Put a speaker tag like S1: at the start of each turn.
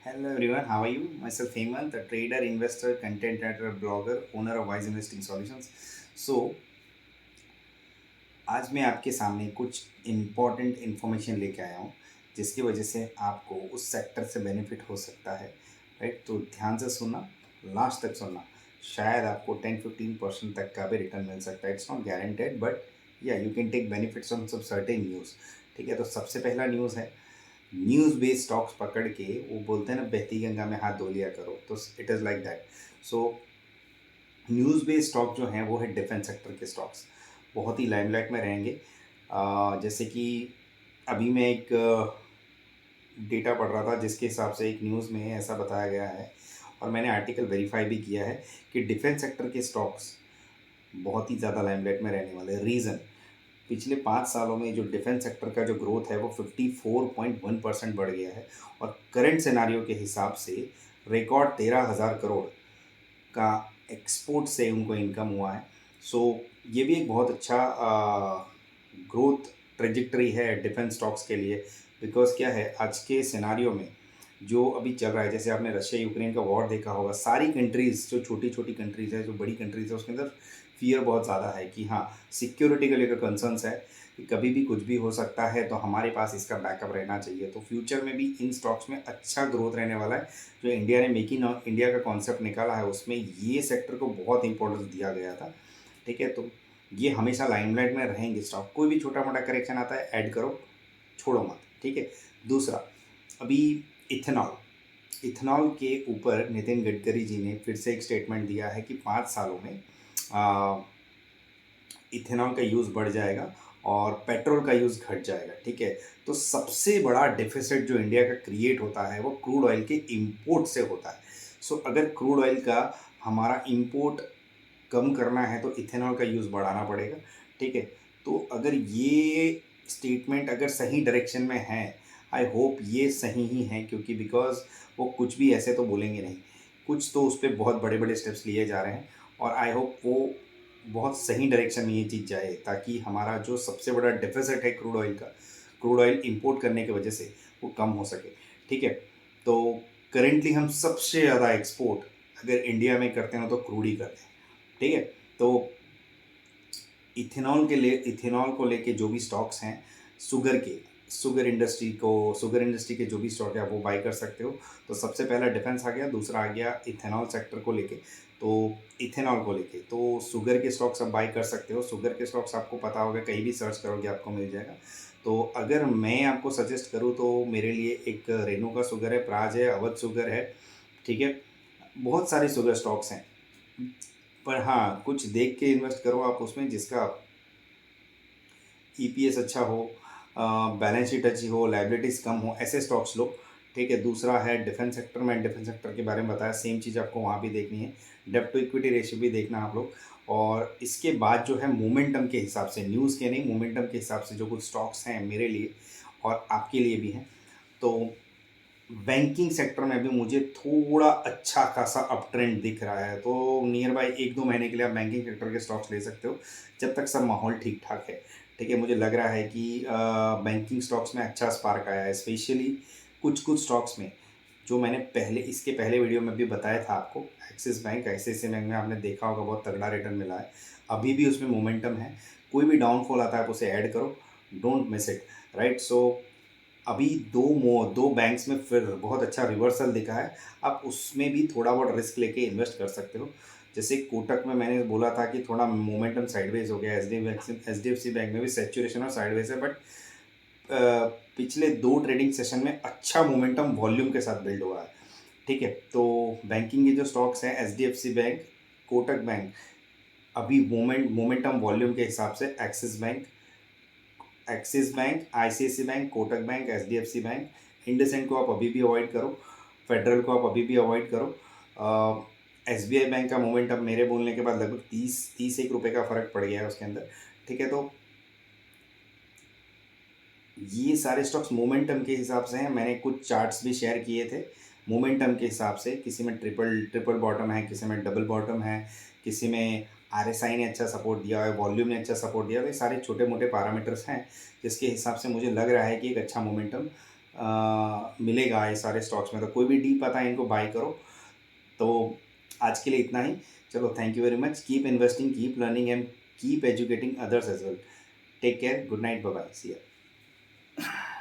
S1: Hello everyone, how are you? Myself Hemant, a trader, investor, content writer, blogger, owner of Wise Investing Solutions. So, आज मैं आपके सामने कुछ important information लेके आया हूँ जिसकी वजह से आपको उस सेक्टर से बेनिफिट हो सकता है। राइट, तो ध्यान से सुनना, लास्ट तक सुनना। शायद आपको 10-15% तक का भी रिटर्न मिल सकता है। It's not guaranteed but yeah you can take benefits on some certain news. ठीक है, तो सबसे पहला न्यूज़ है, न्यूज़ बेस्ड स्टॉक्स पकड़ के वो बोलते हैं ना, बहती गंगा में हाथ धो लिया करो, तो it is like that. So news based stock जो हैं वो है डिफेंस सेक्टर के स्टॉक्स, बहुत ही लाइमलाइट में रहेंगे। जैसे कि अभी मैं एक डेटा पढ़ रहा था जिसके हिसाब से एक न्यूज़ में ऐसा बताया गया है, और मैंने आर्टिकल वेरीफाई भी किया है कि डिफेंस सेक्टर के स्टॉक्स बहुत ही ज़्यादा लाइमलाइट में रहने वाले। रीज़न, पिछले 5 सालों में जो डिफेंस सेक्टर का जो ग्रोथ है वो 54.1% बढ़ गया है, और करंट सिनारियो के हिसाब से रिकॉर्ड 13,000 करोड़ का एक्सपोर्ट से उनको इनकम हुआ है। सो ये भी एक बहुत अच्छा ग्रोथ ट्रेजेक्टरी है डिफेंस स्टॉक्स के लिए। बिकॉज क्या है, आज के सिनारियो में जो अभी चल रहा है, जैसे आपने रशिया यूक्रेन का वॉर देखा होगा, सारी कंट्रीज़ जो छोटी छोटी कंट्रीज़ है, जो बड़ी कंट्रीज़ है, उसके अंदर फियर बहुत ज़्यादा है कि हाँ, सिक्योरिटी को लेकर कंसर्न्स है कि कभी भी कुछ भी हो सकता है, तो हमारे पास इसका बैकअप रहना चाहिए। तो फ्यूचर में भी इन स्टॉक्स में अच्छा ग्रोथ रहने वाला है। जो इंडिया ने मेक इन इंडिया का कॉन्सेप्ट निकाला है उसमें ये सेक्टर को बहुत इंपॉर्टेंस दिया गया था। ठीक है, तो ये हमेशा लाइमलाइट में रहेंगे स्टॉक। कोई भी छोटा मोटा करेक्शन आता है, ऐड करो, छोड़ो मत। ठीक है। दूसरा, अभी इथेनॉल इथेनॉल के ऊपर नितिन गडकरी जी ने फिर से एक स्टेटमेंट दिया है कि 5 सालों में इथेनॉल का यूज़ बढ़ जाएगा और पेट्रोल का यूज़ घट जाएगा। ठीक है, तो सबसे बड़ा डेफिसिट जो इंडिया का क्रिएट होता है वो क्रूड ऑयल के इंपोर्ट से होता है। सो अगर क्रूड ऑयल का हमारा इंपोर्ट कम करना है तो इथेनॉल का यूज़ बढ़ाना पड़ेगा। ठीक है, तो अगर ये स्टेटमेंट अगर सही डायरेक्शन में है, आई होप ये सही ही है, क्योंकि बिकॉज वो कुछ भी ऐसे तो बोलेंगे नहीं, कुछ तो उस पर बहुत बड़े बड़े स्टेप्स लिए जा रहे हैं, और आई होप वो बहुत सही डायरेक्शन में ये चीज़ जाए, ताकि हमारा जो सबसे बड़ा डेफिसिट है क्रूड ऑयल का, क्रूड ऑयल इंपोर्ट करने की वजह से, वो कम हो सके। ठीक है, तो करेंटली हम सबसे ज़्यादा एक्सपोर्ट अगर इंडिया में करते हैं तो क्रूड ही करते हैं। ठीक है, तो इथेनॉल को लेके जो भी स्टॉक्स हैं, शुगर इंडस्ट्री के जो भी स्टॉक है आप वो बाई कर सकते हो। तो सबसे पहला डिफेंस आ गया, दूसरा आ गया इथेनॉल सेक्टर को लेके। तो इथेनॉल को लेके तो शुगर के स्टॉक्स आप बाई कर सकते हो। शुगर के स्टॉक्स आपको पता होगा, कहीं भी सर्च करोगे आपको मिल जाएगा। तो अगर मैं आपको सजेस्ट करूँ तो मेरे लिए एक रेणुका शुगर है, प्राज है, अवध शुगर है। ठीक है, बहुत सारे शुगर स्टॉक्स हैं, पर हाँ, कुछ देख के इन्वेस्ट करो आप उसमें जिसका ईपीएस अच्छा हो, बैलेंस शीट अच्छी हो, लाइबिलिटीज़ कम हो, ऐसे स्टॉक्स लो। ठीक है, दूसरा है डिफेंस सेक्टर में, डिफेंस सेक्टर के बारे में बताया, सेम चीज़ आपको वहाँ भी देखनी है। डेब्ट टू इक्विटी रेशियो भी देखना आप लोग। और इसके बाद जो है मोमेंटम के हिसाब से, न्यूज़ के नहीं, मोमेंटम के हिसाब से जो कुछ स्टॉक्स हैं मेरे लिए और आपके लिए भी हैं, तो बैंकिंग सेक्टर में भी मुझे थोड़ा अच्छा खासा अप ट्रेंड दिख रहा है। तो नियर बाय 1-2 महीने के लिए आप बैंकिंग सेक्टर के स्टॉक्स ले सकते हो, जब तक सब माहौल ठीक ठाक है। ठीक है, मुझे लग रहा है कि बैंकिंग स्टॉक्स में अच्छा स्पार्क आया है, स्पेशली कुछ कुछ स्टॉक्स में, जो मैंने पहले इसके पहले वीडियो में भी बताया था आपको। एक्सिस बैंक में आपने देखा होगा बहुत तगड़ा रिटर्न मिला है, अभी भी उसमें मोमेंटम है। कोई भी डाउनफॉल आता है आप उसे ऐड करो, डोंट मिस इट। राइट, सो अभी दो बैंक्स में फिर बहुत अच्छा रिवर्सल दिखा है, आप उसमें भी थोड़ा बहुत रिस्क लेके इन्वेस्ट कर सकते हो। जैसे कोटक में मैंने बोला था कि थोड़ा मोमेंटम साइडवेज हो गया, H D F C bank में भी सैचुरेशन और साइडवेज है, बट पिछले 2 ट्रेडिंग सेशन में अच्छा मोमेंटम वॉल्यूम के साथ बिल्ड हुआ है। ठीक है, तो बैंकिंग के जो स्टॉक्स हैं, H D F C bank, Kotak bank, अभी मोमेंटम वॉल्यूम के हिसाब से Axis bank, ICIC bank, Kotak bank, HDFC bank, IndusInd को आप अभी भी अवॉइड करो, फेडरल को आप अभी भी अवॉइड करो। एसबीआई बैंक का मोमेंटम मेरे बोलने के बाद लगभग 30-31 रुपये का फ़र्क पड़ गया है उसके अंदर। ठीक है, तो ये सारे स्टॉक्स मोमेंटम के हिसाब से हैं। मैंने कुछ चार्ट्स भी शेयर किए थे मोमेंटम के हिसाब से, किसी में ट्रिपल ट्रिपल बॉटम है, किसी में डबल बॉटम है, किसी में आरएसआई ने अच्छा सपोर्ट दिया है, वॉल्यूम ने अच्छा सपोर्ट दिया है। तो ये सारे छोटे मोटे पैरामीटर्स हैं जिसके हिसाब से मुझे लग रहा है कि एक अच्छा मोमेंटम मिलेगा ये सारे स्टॉक्स में, तो कोई भी डीप आता है इनको बाय करो। तो आज के लिए इतना ही। चलो, thank you very much. Keep investing, keep learning and keep educating others as well. Take care, good night, bye bye, see या।